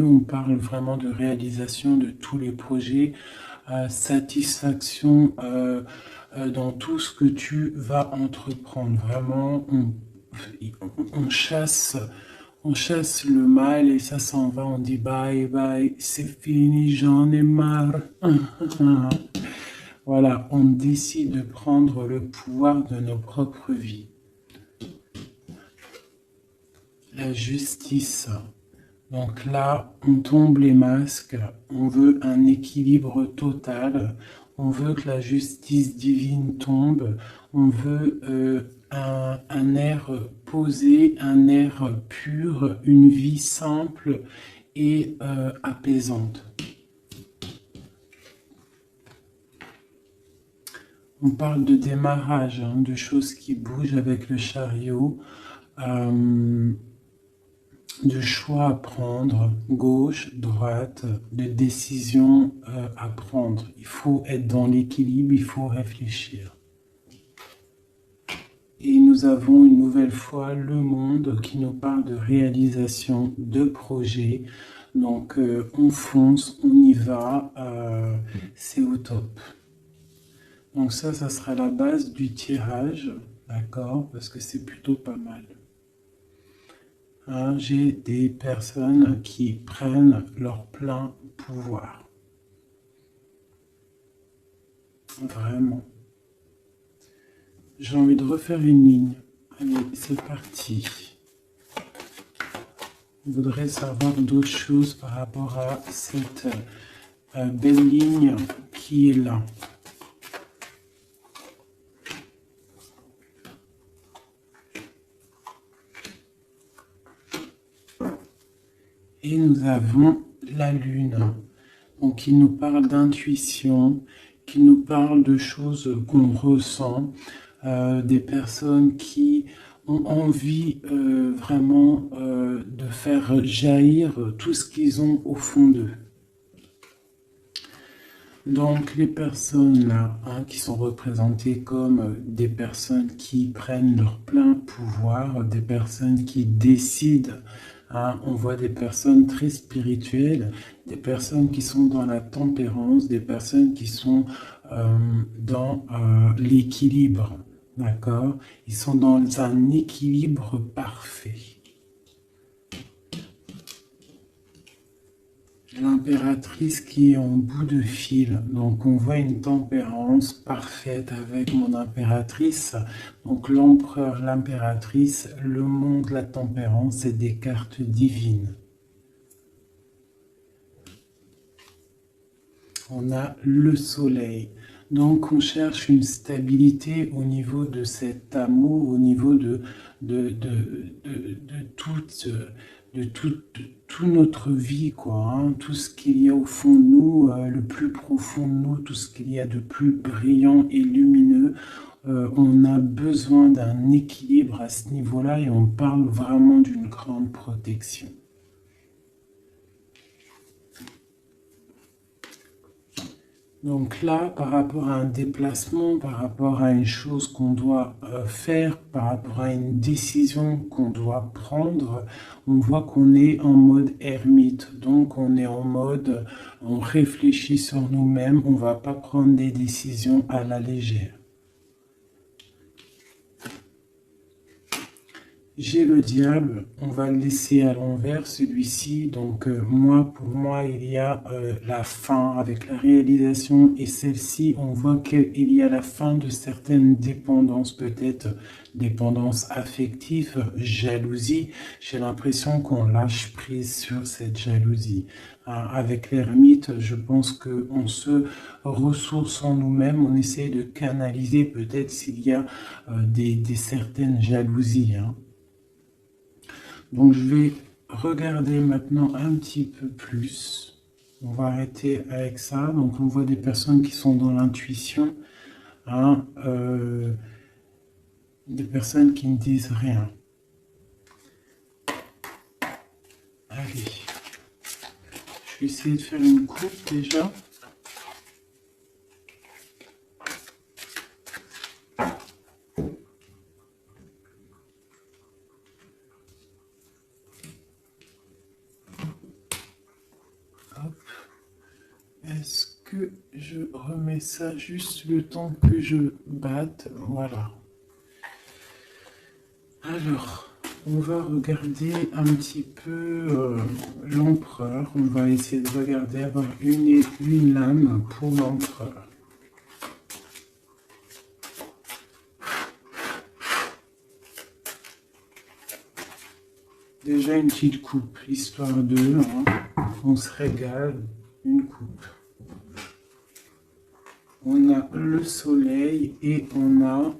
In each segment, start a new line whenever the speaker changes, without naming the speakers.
On parle vraiment de réalisation de tous les projets, satisfaction dans tout ce que tu vas entreprendre. Vraiment, on chasse le mal et ça s'en va. On dit bye bye, c'est fini, j'en ai marre. Voilà, on décide de prendre le pouvoir de nos propres vies. La justice. Donc là, on tombe les masques, on veut un équilibre total, on veut que la justice divine tombe, on veut un air posé, un air pur, une vie simple et apaisante. On parle de démarrage, hein, de choses qui bougent avec le chariot. De choix à prendre, gauche, droite, de décisions à prendre. Il faut être dans l'équilibre, il faut réfléchir. Et nous avons une nouvelle fois le monde qui nous parle de réalisation de projets. Donc on fonce, on y va, c'est au top. Donc ça sera la base du tirage, d'accord? Parce que c'est plutôt pas mal. Hein, j'ai des personnes qui prennent leur plein pouvoir. Vraiment. J'ai envie de refaire une ligne. Allez, c'est parti. Je voudrais savoir d'autres choses par rapport à cette belle ligne qui est là. Et nous avons la lune, donc qui nous parle d'intuition, qui nous parle de choses qu'on ressent, des personnes qui ont envie vraiment de faire jaillir tout ce qu'ils ont au fond d'eux. Donc les personnes là, hein, qui sont représentées comme des personnes qui prennent leur plein pouvoir, des personnes qui décident. Hein, on voit des personnes très spirituelles, des personnes qui sont dans la tempérance, des personnes qui sont dans l'équilibre. D'accord? Ils sont dans un équilibre parfait. L'impératrice qui est en bout de fil, donc on voit une tempérance parfaite avec mon impératrice, donc l'empereur, l'impératrice, le monde, la tempérance, c'est des cartes divines. On a le soleil, donc on cherche une stabilité au niveau de cet amour, au niveau de toute notre vie, quoi, hein, tout ce qu'il y a au fond de nous, le plus profond de nous, tout ce qu'il y a de plus brillant et lumineux. On a besoin d'un équilibre à ce niveau-là et on parle vraiment d'une grande protection. Donc là, par rapport à un déplacement, par rapport à une chose qu'on doit faire, par rapport à une décision qu'on doit prendre, on voit qu'on est en mode ermite. Donc on est en mode, on réfléchit sur nous-mêmes, on ne va pas prendre des décisions à la légère. J'ai le diable, on va le laisser à l'envers celui-ci, donc pour moi il y a la fin avec la réalisation et celle-ci on voit qu'il y a la fin de certaines dépendances, peut-être dépendance affective, jalousie, j'ai l'impression qu'on lâche prise sur cette jalousie. Avec l'ermite, je pense qu'on se ressource en nous-mêmes, on essaie de canaliser peut-être s'il y a des certaines jalousies, hein. Donc je vais regarder maintenant un petit peu plus. On va arrêter avec ça. Donc on voit des personnes qui sont dans l'intuition, hein, des personnes qui ne disent rien. Allez, je vais essayer de faire une coupe déjà. Est-ce que je remets ça juste le temps que je batte? Voilà. Alors, on va regarder un petit peu l'empereur. On va essayer de regarder, avoir une lame pour l'empereur. Déjà une petite coupe, histoire de, on se régale, une coupe. On a le soleil et on a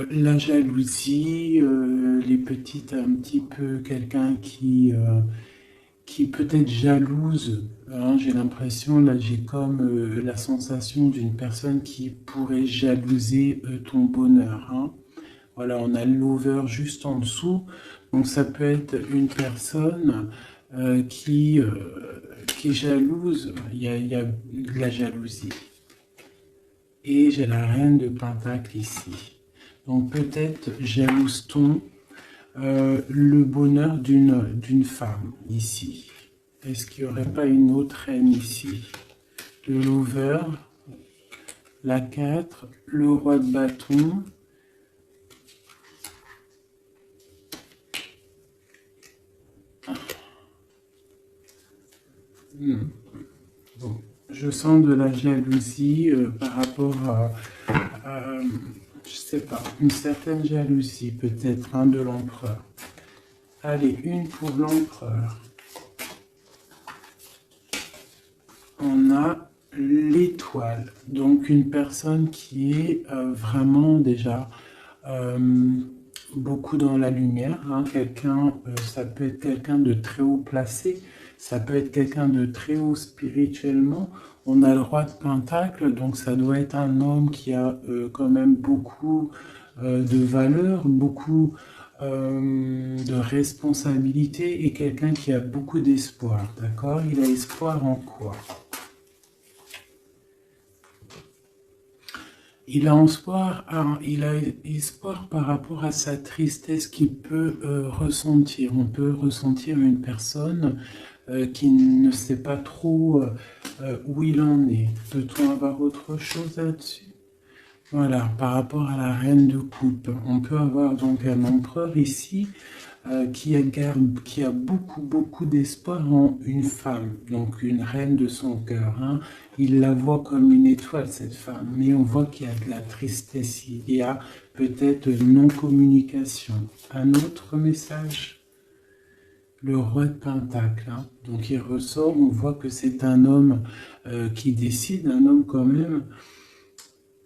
la jalousie, les petites, un petit peu quelqu'un qui peut être jalouse. Hein, j'ai l'impression, là j'ai comme la sensation d'une personne qui pourrait jalouser ton bonheur. Hein. Voilà, on a l'over juste en dessous. Donc ça peut être une personne qui est jalouse. Il y a de la jalousie. Et j'ai la reine de Pentacle ici. Donc peut-être jalouse-t-on le bonheur d'une femme ici. Est-ce qu'il n'y aurait pas une autre reine ici? Le lover, la 4, le roi de bâton. Bon, je sens de la jalousie par rapport à, je sais pas, une certaine jalousie peut-être de l'empereur. Allez, une pour l'empereur. On a l'étoile, donc une personne qui est vraiment déjà beaucoup dans la lumière. Hein. Quelqu'un, ça peut être quelqu'un de très haut placé, ça peut être quelqu'un de très haut spirituellement. On a le roi de Pentacle, donc ça doit être un homme qui a quand même beaucoup de valeur, beaucoup de responsabilité et quelqu'un qui a beaucoup d'espoir. D'accord? Il a espoir en quoi? Il a espoir par rapport à sa tristesse qu'il peut ressentir. On peut ressentir une personne qui ne sait pas trop où il en est. Peut-on avoir autre chose là-dessus? Voilà, par rapport à la reine de coupe, on peut avoir donc un empereur ici qui a beaucoup d'espoir en une femme, donc une reine de son cœur. Hein. Il la voit comme une étoile, cette femme, mais on voit qu'il y a de la tristesse, il y a peut-être non-communication. Un autre message, le roi de Pentacle. Hein. Donc il ressort, on voit que c'est un homme qui décide, un homme quand même.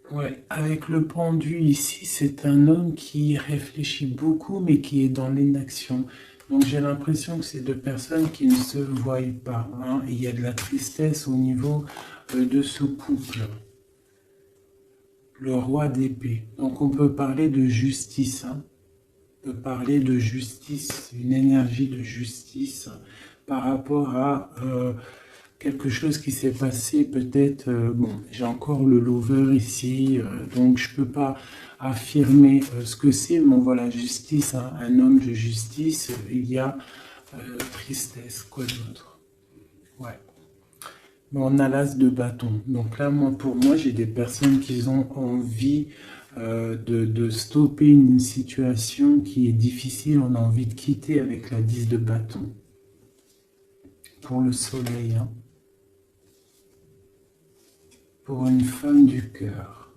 Ouais, avec le pendu ici, c'est un homme qui réfléchit beaucoup, mais qui est dans l'inaction. Donc j'ai l'impression que c'est deux personnes qui ne se voient pas. Hein. Il y a de la tristesse au niveau de ce couple. Le roi d'épée. Donc on peut parler de justice. Hein. On peut parler de justice, une énergie de justice par rapport à quelque chose qui s'est passé peut-être, bon, j'ai encore le lover ici, donc je peux pas affirmer ce que c'est, mais voilà, justice, hein, un homme de justice, il y a tristesse, quoi d'autre? Ouais. Bon, on a l'as de bâton, donc là, pour moi, j'ai des personnes qui ont envie de stopper une situation qui est difficile, on a envie de quitter avec la 10 de bâton. Pour le soleil, hein. Pour une femme du cœur.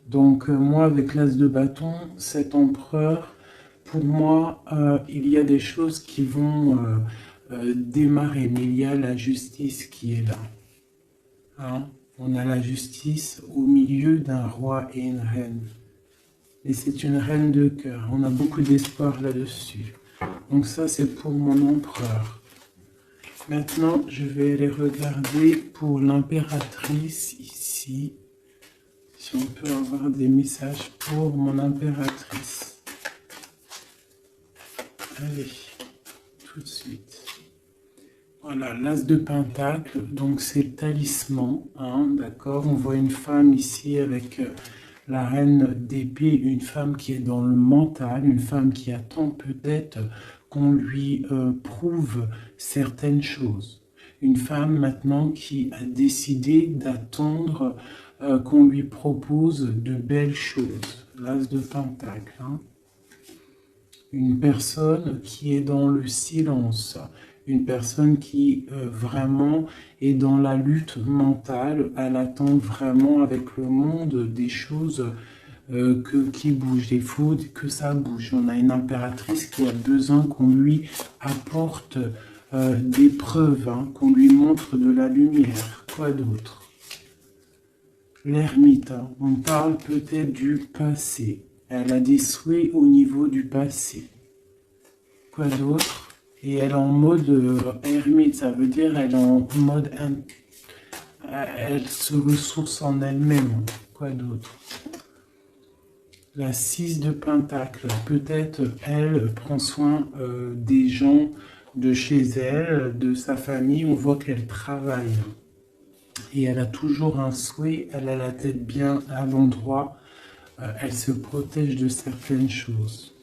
Donc moi, avec l'as de bâton, cet empereur, pour moi, il y a des choses qui vont démarrer, mais il y a la justice qui est là. Hein? On a la justice au milieu d'un roi et une reine. Et c'est une reine de cœur. On a beaucoup d'espoir là-dessus. Donc ça, c'est pour mon empereur. Maintenant, je vais aller regarder pour l'impératrice ici. Si on peut avoir des messages pour mon impératrice. Allez, tout de suite. Voilà, l'as de pentacle, donc c'est le talisman, hein, d'accord? On voit une femme ici avec la reine d'épée, une femme qui est dans le mental, une femme qui attend peut-être qu'on lui prouve certaines choses. Une femme maintenant qui a décidé d'attendre qu'on lui propose de belles choses. L'As de Pentacle. Hein. Une personne qui est dans le silence. Une personne qui vraiment est dans la lutte mentale. Elle attend vraiment avec le monde des choses qui bougent. Il faut que ça bouge. On a une impératrice qui a besoin qu'on lui apporte des preuves, hein, qu'on lui montre de la lumière. Quoi d'autre? L'ermite, hein, on parle peut-être du passé. Elle a des souhaits au niveau du passé. Quoi d'autre? Et elle est en mode ermite, ça veut dire elle est en mode... Elle se ressource en elle-même. Quoi d'autre? La 6 de Pentacle. Peut-être elle prend soin des gens de chez elle, de sa famille. On voit qu'elle travaille. Et elle a toujours un souhait, elle a la tête bien à l'endroit. Elle se protège de certaines choses.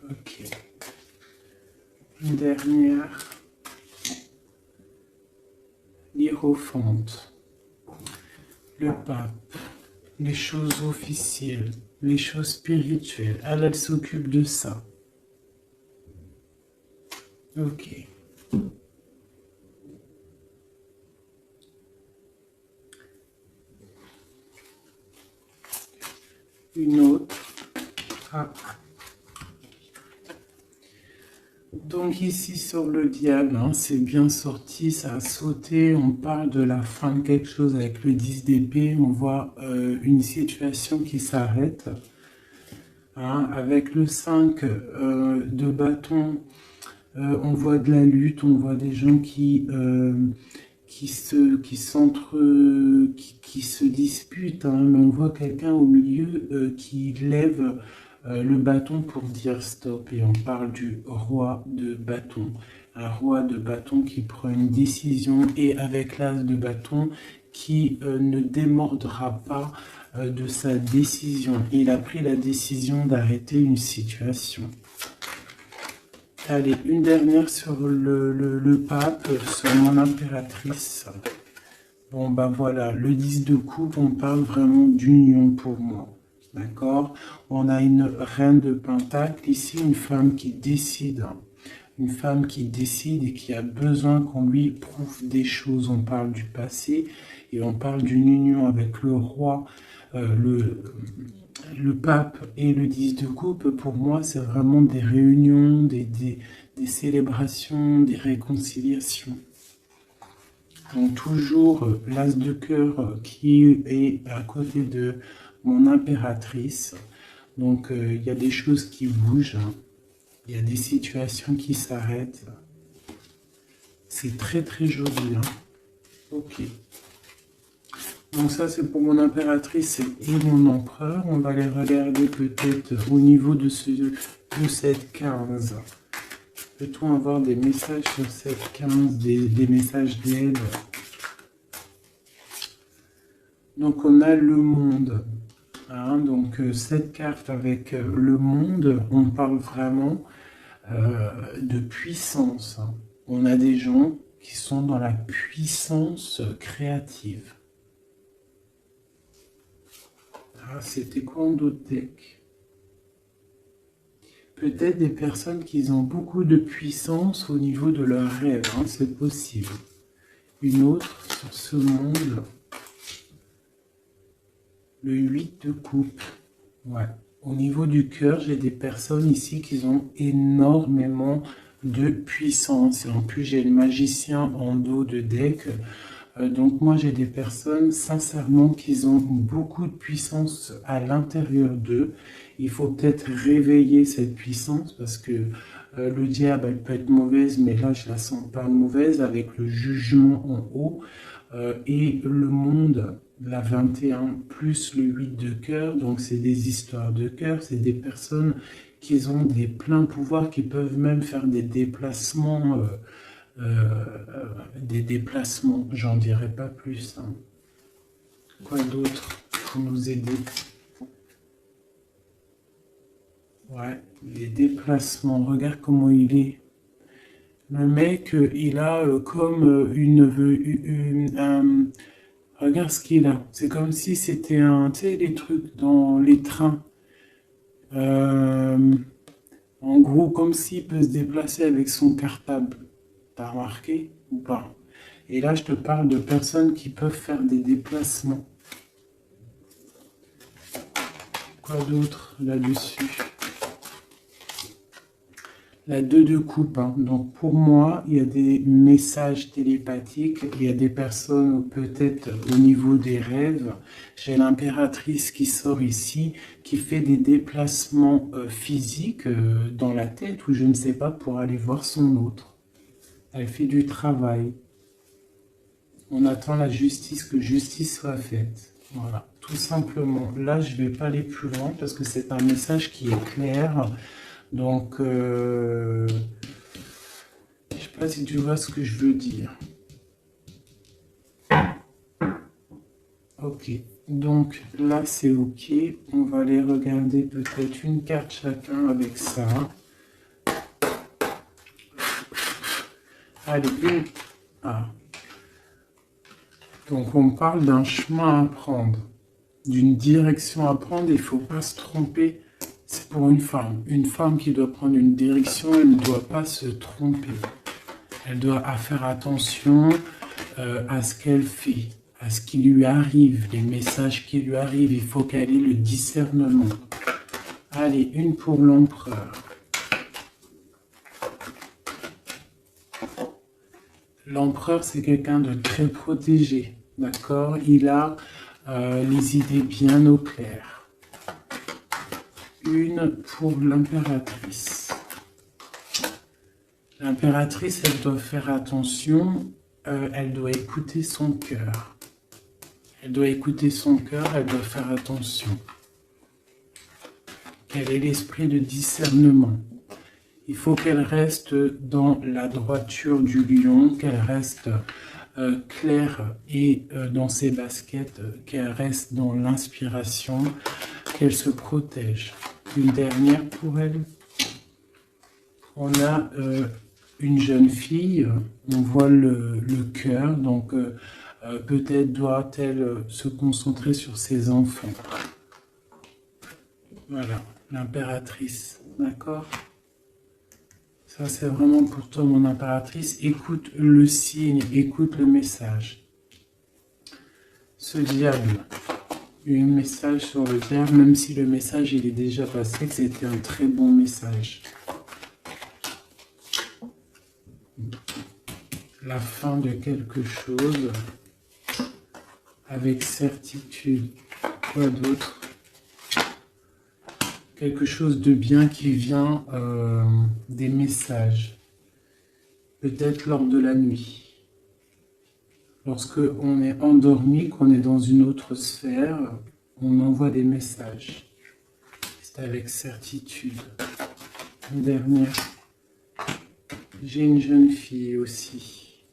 Ok. Une dernière. L'Hiérophante. Le pape. Les choses officielles. Les choses spirituelles. Elle s'occupe de ça. Ok. Une autre. Ah. Donc ici sur le diable, hein, c'est bien sorti, ça a sauté, on parle de la fin de quelque chose avec le 10 d'épée, on voit une situation qui s'arrête. Hein, avec le 5 de bâton, on voit de la lutte, on voit des gens qui se disputent, hein, mais on voit quelqu'un au milieu qui lève le bâton pour dire stop, et on parle du roi de bâton. Un roi de bâton qui prend une décision, et avec l'as de bâton qui ne démordra pas de sa décision. Il a pris la décision d'arrêter une situation. Allez, une dernière sur le pape, sur mon impératrice. Bon, ben voilà, le 10 de coupe, on parle vraiment d'union pour moi. D'accord? On a une reine de pentacle, ici une femme qui décide. Une femme qui décide et qui a besoin qu'on lui prouve des choses. On parle du passé et on parle d'une union avec le roi, le pape et le 10 de coupe. Pour moi, c'est vraiment des réunions, des célébrations, des réconciliations. Donc toujours l'as de cœur qui est à côté de mon impératrice. Donc il y a des choses qui bougent. Il y a des situations qui s'arrêtent. C'est très très joli. Hein. Ok. Donc ça c'est pour mon impératrice et mon empereur. On va les regarder peut-être au niveau de cette 15. Peut-on avoir des messages sur cette 15, des messages d'aide? Donc on a le monde. Hein, donc cette carte avec le monde, on parle vraiment de puissance. Hein. On a des gens qui sont dans la puissance créative. Ah, c'était quoi en d'autres decks? Peut-être des personnes qui ont beaucoup de puissance au niveau de leurs rêves, hein, c'est possible. Une autre sur ce monde, le 8 de coupe. Ouais. Au niveau du cœur, j'ai des personnes ici qui ont énormément de puissance. Et en plus, j'ai le magicien en dos de deck. Donc moi, j'ai des personnes, sincèrement, qui ont beaucoup de puissance à l'intérieur d'eux. Il faut peut-être réveiller cette puissance parce que le diable, elle peut être mauvaise, mais là, je la sens pas mauvaise avec le jugement en haut. Et le monde, la 21 plus le 8 de cœur, donc c'est des histoires de cœur, c'est des personnes qui ont des pleins pouvoirs, qui peuvent même faire des déplacements, j'en dirai pas plus. Hein. Quoi d'autre pour nous aider? Ouais, les déplacements. Regarde comment il est. Le mec, il a comme regarde ce qu'il a. C'est comme si c'était un, tu sais, les trucs dans les trains. Euh, En gros, comme s'il peut se déplacer avec son cartable. T'as remarqué ou pas? Et là, je te parle de personnes qui peuvent faire des déplacements. Quoi d'autre là-dessus? La 2 de coupe, hein. Donc pour moi, il y a des messages télépathiques, il y a des personnes peut-être au niveau des rêves. J'ai l'impératrice qui sort ici, qui fait des déplacements physiques dans la tête ou je ne sais pas pour aller voir son autre. Elle fait du travail. On attend la justice, que justice soit faite. Voilà, tout simplement. Là, je ne vais pas aller plus loin parce que c'est un message qui est clair. Donc, je ne sais pas si tu vois ce que je veux dire. Ok, donc là c'est ok. On va aller regarder peut-être une carte chacun avec ça. Allez, une. Ah. Donc on parle d'un chemin à prendre, d'une direction à prendre. Il ne faut pas se tromper. C'est pour une femme. Une femme qui doit prendre une direction, elle ne doit pas se tromper. Elle doit faire attention à ce qu'elle fait, à ce qui lui arrive, les messages qui lui arrivent. Il faut qu'elle ait le discernement. Allez, une pour l'empereur. L'empereur, c'est quelqu'un de très protégé, d'accord? Il a les idées bien au clair. Une pour l'impératrice. L'impératrice, elle doit faire attention, elle doit écouter son cœur. Elle doit écouter son cœur, elle doit faire attention. Quel est l'esprit de discernement? Il faut qu'elle reste dans la droiture du lion, qu'elle reste claire et dans ses baskets, qu'elle reste dans l'inspiration, qu'elle se protège. Une dernière pour elle. On a une jeune fille, on voit le cœur, donc peut-être doit-elle se concentrer sur ses enfants. Voilà, l'impératrice, d'accord? Ça, c'est vraiment pour toi, mon impératrice. Écoute le signe, écoute le message. Ce diable, un message sur le diable, même si le message il est déjà passé, que c'était un très bon message. La fin de quelque chose, avec certitude. Quoi d'autre? Quelque chose de bien qui vient des messages, peut-être lors de la nuit. Lorsque on est endormi, qu'on est dans une autre sphère, on envoie des messages. C'est avec certitude. Une dernière. J'ai une jeune fille aussi.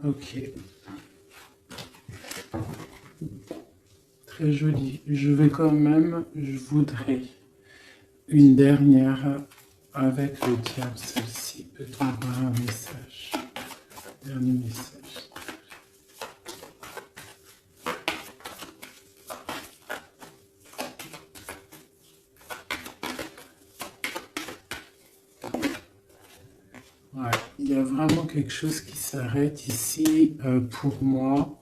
Ok. Très joli. Je voudrais une dernière avec le diable, celle-ci. Peut-on avoir un message? Dernier message. Ouais, il y a vraiment quelque chose qui s'arrête ici pour moi.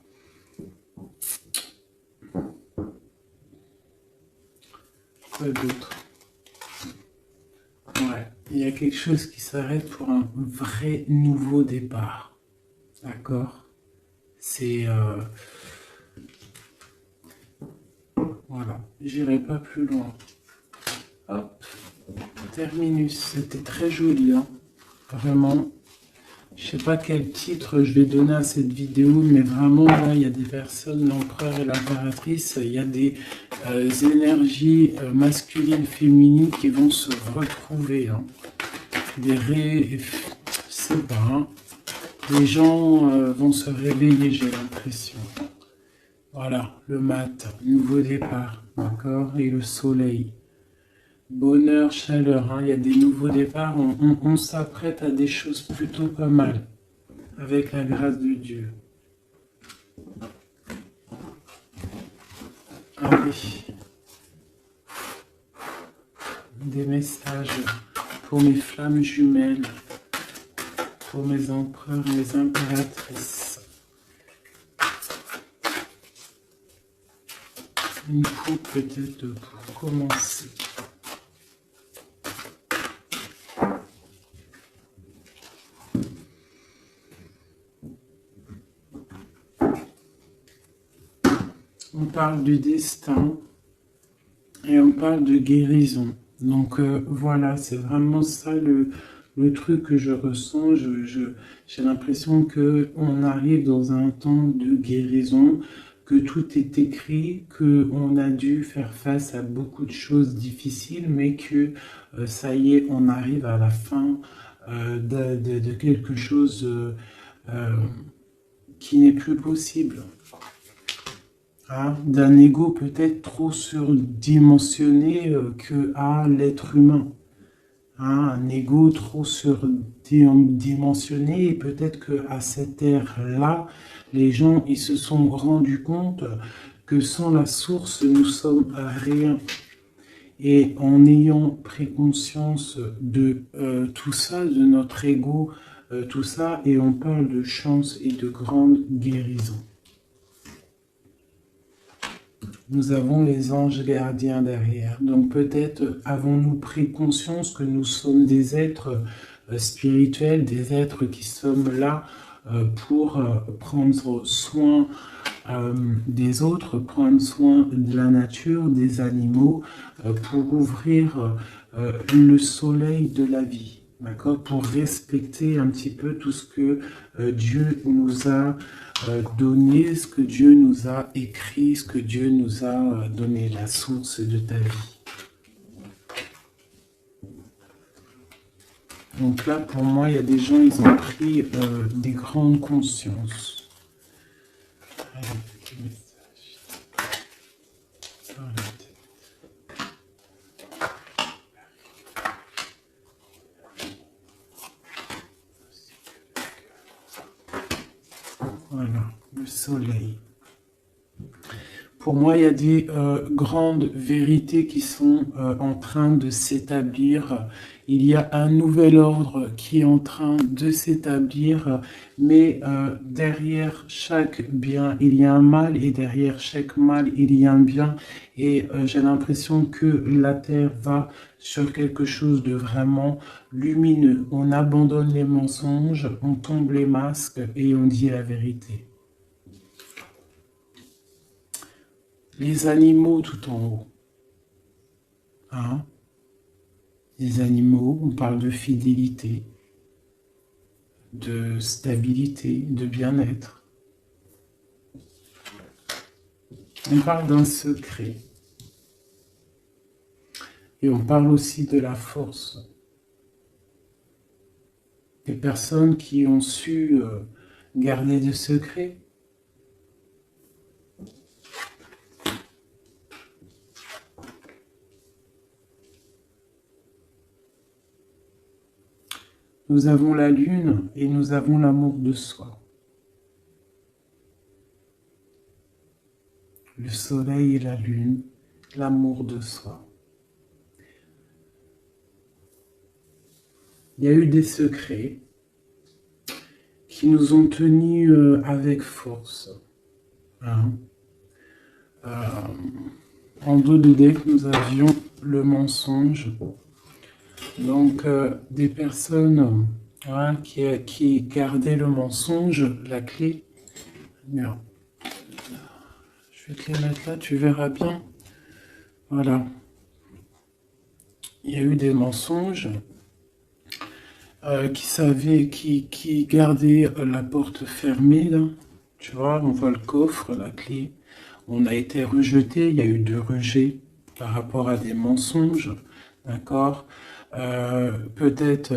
Quoi d'autre? Ouais, il y a quelque chose qui s'arrête pour un vrai nouveau départ. D'accord? C'est... Voilà, j'irai pas plus loin. Hop, terminus, c'était très joli, hein? Vraiment. Je sais pas quel titre je vais donner à cette vidéo, mais vraiment, là, il y a des personnes, l'empereur et l'impératrice, il y a des énergies masculines, féminines qui vont se retrouver. Hein. Je sais pas, hein. Les gens vont se réveiller, j'ai l'impression. Voilà, le mat, nouveau départ, d'accord? Et le soleil. Bonheur, chaleur, hein, il y a des nouveaux départs, on s'apprête à des choses plutôt pas mal, avec la grâce de Dieu. Ah oui, des messages pour mes flammes jumelles, pour mes empereurs et mes impératrices. Une coupe peut-être pour commencer. On parle du destin et on parle de guérison. Donc voilà, c'est vraiment ça le truc que je ressens. J'ai l'impression qu'on arrive dans un temps de guérison, que tout est écrit, qu'on a dû faire face à beaucoup de choses difficiles, mais que ça y est, on arrive à la fin de quelque chose euh, qui n'est plus possible. Hein, d'un ego peut-être trop surdimensionné que à l'être humain. Hein, un ego trop surdimensionné et peut-être qu'à cette ère-là, les gens ils se sont rendus compte que sans la source, nous sommes rien. Et en ayant pris conscience de tout ça, de notre ego, tout ça, et on parle de chance et de grande guérison. Nous avons les anges gardiens derrière. Donc peut-être avons-nous pris conscience que nous sommes des êtres spirituels, des êtres qui sommes là pour prendre soin des autres, prendre soin de la nature, des animaux, pour ouvrir le soleil de la vie. D'accord? Pour respecter un petit peu tout ce que Dieu nous a donné, ce que Dieu nous a écrit, ce que Dieu nous a donné, la source de ta vie. Donc là, pour moi, il y a des gens, ils ont pris des grandes consciences. Voilà, le soleil. Pour moi, il y a des grandes vérités qui sont en train de s'établir. Il y a un nouvel ordre qui est en train de s'établir, mais derrière chaque bien, il y a un mal, et derrière chaque mal, il y a un bien. Et j'ai l'impression que la Terre va sur quelque chose de vraiment lumineux. On abandonne les mensonges, on tombe les masques et on dit la vérité. Les animaux tout en haut. Hein? Les animaux, on parle de fidélité, de stabilité, de bien-être. On parle d'un secret. Et on parle aussi de la force. Des personnes qui ont su garder des secrets. Nous avons la lune et nous avons l'amour de soi. Le soleil et la lune, l'amour de soi. Il y a eu des secrets qui nous ont tenus avec force. Hein. En dos de deck, nous avions le mensonge. Donc, des personnes qui gardaient le mensonge, la clé. Merde. Je vais te les mettre là, tu verras bien. Voilà. Il y a eu des mensonges qui gardaient la porte fermée, là. Tu vois, on voit le coffre, la clé. On a été rejeté, il y a eu de rejet par rapport à des mensonges. D'accord? Peut-être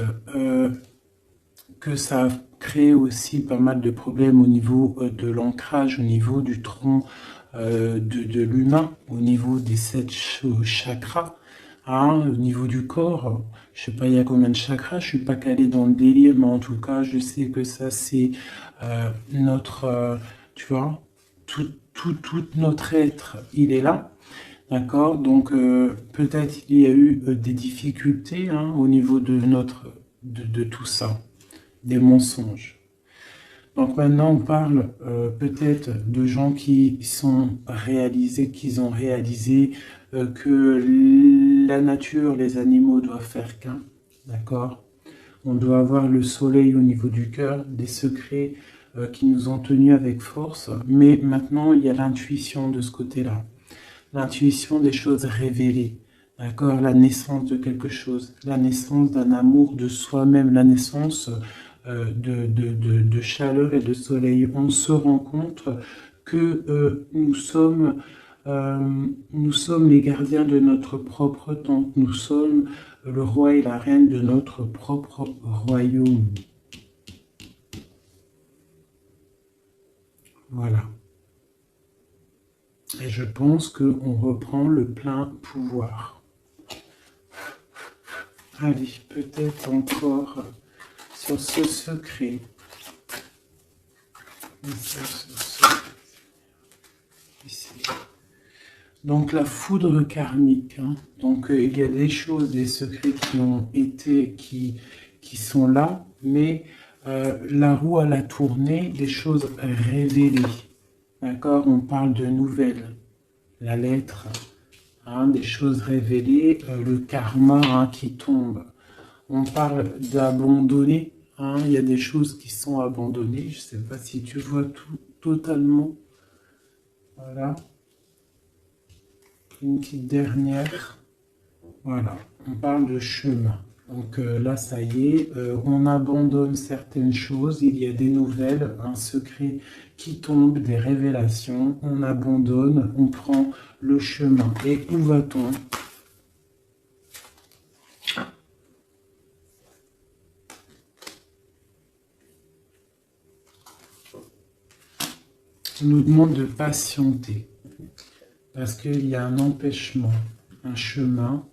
que ça a créé aussi pas mal de problèmes au niveau de l'ancrage, au niveau du tronc de l'humain, au niveau des 7 chakras, hein, au niveau du corps. Je sais pas il y a combien de chakras, je suis pas calé dans le délire, mais en tout cas, je sais que ça, c'est notre, tu vois, tout notre être, il est là. D'accord, donc peut-être il y a eu des difficultés hein, au niveau de tout ça, des mensonges. Donc maintenant on parle peut-être de gens qui ont réalisé que la nature, les animaux doivent faire qu'un, d'accord? On doit avoir le soleil au niveau du cœur, des secrets qui nous ont tenus avec force, mais maintenant il y a l'intuition de ce côté-là. L'intuition des choses révélées, d'accord? La naissance de quelque chose, la naissance d'un amour de soi-même, la naissance de chaleur et de soleil. On se rend compte que nous sommes les gardiens de notre propre temps. Nous sommes le roi et la reine de notre propre royaume. Voilà. Et je pense qu'on reprend le plein pouvoir. Allez, peut-être encore sur ce secret. Ici. Donc la foudre karmique. Hein. Donc il y a des choses, des secrets qui ont été, qui sont là, mais la roue à la tournée, des choses révélées. D'accord, on parle de nouvelles, la lettre, hein, des choses révélées, le karma hein, qui tombe. On parle d'abandonner, hein, il y a des choses qui sont abandonnées. Je ne sais pas si tu vois tout totalement. Voilà. Une petite dernière. Voilà, on parle de chemin. Donc là, ça y est, on abandonne certaines choses, il y a des nouvelles, un secret qui tombe, des révélations, on abandonne, on prend le chemin. Et où va-t-on? On nous demande de patienter, parce qu'il y a un empêchement, un chemin,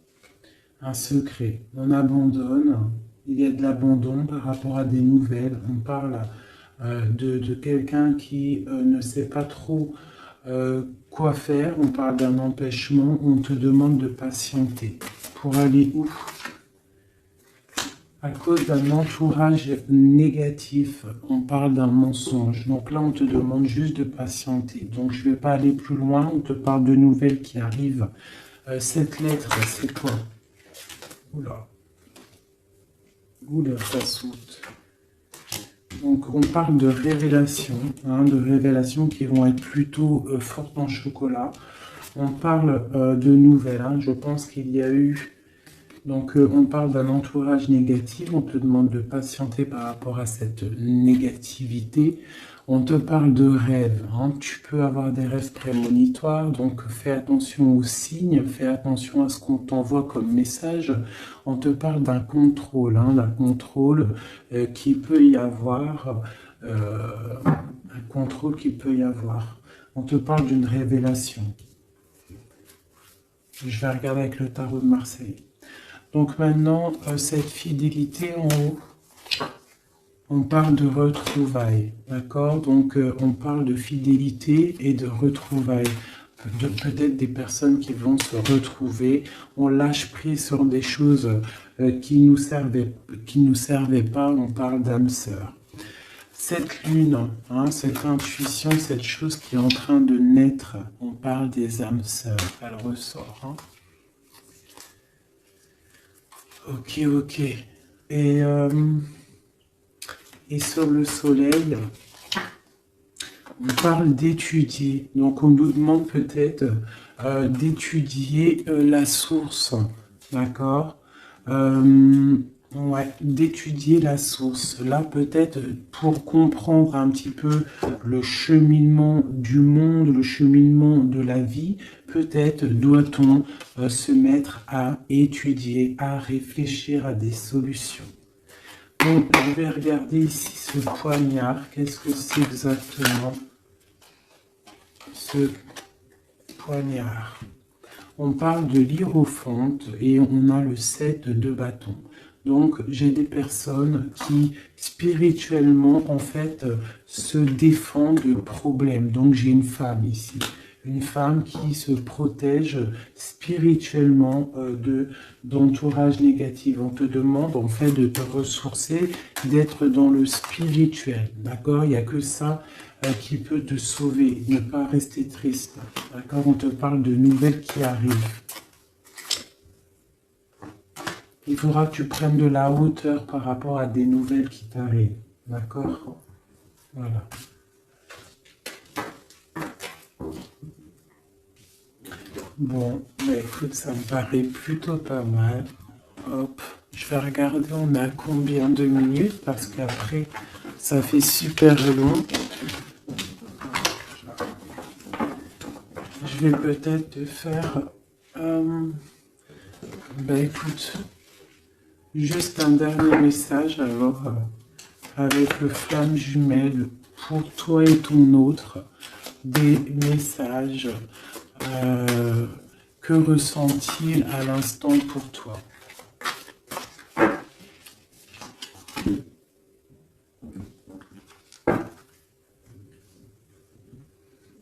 un secret. On abandonne, il y a de l'abandon par rapport à des nouvelles. On parle de quelqu'un qui ne sait pas trop quoi faire. On parle d'un empêchement. On te demande de patienter. Pour aller où? À cause d'un entourage négatif. On parle d'un mensonge. Donc là, on te demande juste de patienter. Donc je ne vais pas aller plus loin. On te parle de nouvelles qui arrivent. Cette lettre, c'est quoi? Oula. Oula, ça saute. Donc on parle de révélations, hein, de révélations qui vont être plutôt fortes en chocolat. On parle de nouvelles, hein. Je pense qu'il y a eu... Donc on parle d'un entourage négatif, on te demande de patienter par rapport à cette négativité. On te parle de rêves, hein. Tu peux avoir des rêves prémonitoires, donc fais attention aux signes, fais attention à ce qu'on t'envoie comme message. On te parle d'un contrôle, hein, d'un contrôle qui peut y avoir, un contrôle qui peut y avoir. On te parle d'une révélation. Je vais regarder avec le tarot de Marseille. Donc maintenant, cette fidélité en haut, on parle de retrouvailles, d'accord? Donc on parle de fidélité et de retrouvailles. Peut-être des personnes qui vont se retrouver. On lâche prise sur des choses qui nous servaient pas. On parle d'âme sœur. Cette lune, hein, cette intuition, cette chose qui est en train de naître, on parle des âmes sœurs. Elle ressort. Hein. Ok, ok. Et sur le soleil, on parle d'étudier. Donc on nous demande peut-être d'étudier la source. D'accord? Ouais, d'étudier la source. Là, peut-être pour comprendre un petit peu le cheminement du monde, le cheminement de la vie, peut-être doit-on se mettre à étudier, à réfléchir à des solutions. Donc, je vais regarder ici ce poignard. Qu'est-ce que c'est exactement? poignard. On parle de l'hiérophante et on a le 7 de bâton. Donc, j'ai des personnes qui, spirituellement, en fait, se défendent de problèmes. Donc, j'ai une femme ici. Une femme qui se protège spirituellement d'entourage négatif. On te demande, en fait, de te ressourcer, d'être dans le spirituel. D'accord? Il n'y a que ça qui peut te sauver. Ne pas rester triste. D'accord? On te parle de nouvelles qui arrivent. Il faudra que tu prennes de la hauteur par rapport à des nouvelles qui t'arrivent. D'accord? Voilà. Bon, bah écoute, ça me paraît plutôt pas mal. Hop, je vais regarder, on a combien de minutes, parce qu'après, ça fait super long. Je vais peut-être te faire... bah écoute... Juste un dernier message alors avec le flamme jumelle pour toi et ton autre, des messages que ressent-il à l'instant pour toi?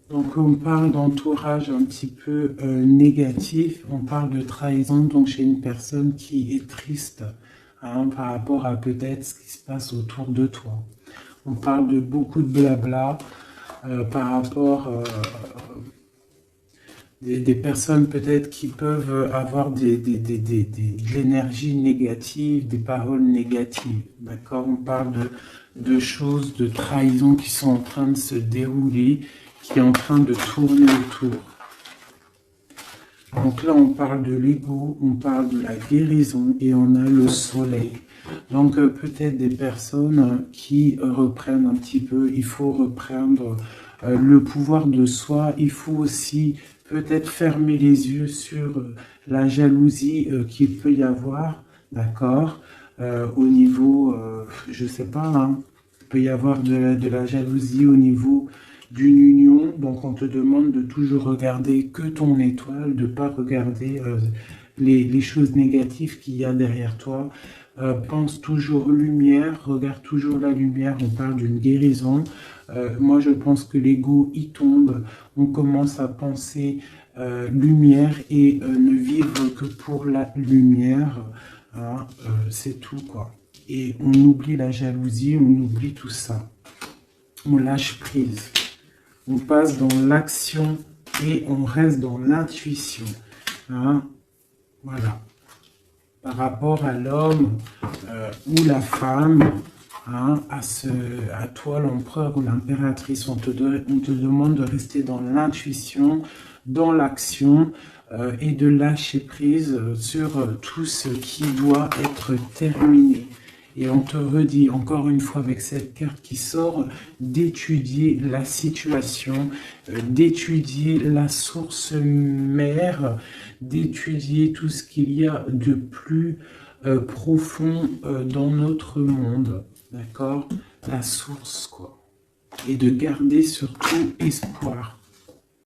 Donc on parle d'entourage un petit peu négatif, on parle de trahison, donc chez une personne qui est triste par rapport à peut-être ce qui se passe autour de toi. On parle de beaucoup de blabla par rapport des personnes peut-être qui peuvent avoir de l'énergie négative, des paroles négatives. D'accord? On parle de choses, de trahison qui sont en train de se dérouler, qui est en train de tourner autour. Donc là, on parle de l'ego, on parle de la guérison et on a le soleil. Donc peut-être des personnes qui reprennent un petit peu, il faut reprendre le pouvoir de soi, il faut aussi peut-être fermer les yeux sur la jalousie qu'il peut y avoir, d'accord, au niveau, je sais pas, hein, il peut y avoir de la jalousie au niveau d'une union, donc on te demande de toujours regarder que ton étoile, de ne pas regarder les choses négatives qu'il y a derrière toi. Pense toujours lumière, regarde toujours la lumière, on parle d'une guérison. Moi je pense que l'ego y tombe, on commence à penser lumière et ne vivre que pour la lumière, hein, c'est tout quoi. Et on oublie la jalousie, on oublie tout ça, on lâche prise. On passe dans l'action et on reste dans l'intuition. Hein? Voilà. Par rapport à l'homme ou la femme, hein, à toi l'empereur ou l'impératrice, on te demande de rester dans l'intuition, dans l'action et de lâcher prise sur tout ce qui doit être terminé. Et on te redit encore une fois avec cette carte qui sort d'étudier la situation, d'étudier la source mère, d'étudier tout ce qu'il y a de plus profond dans notre monde, d'accord? La source, quoi. Et de garder surtout espoir.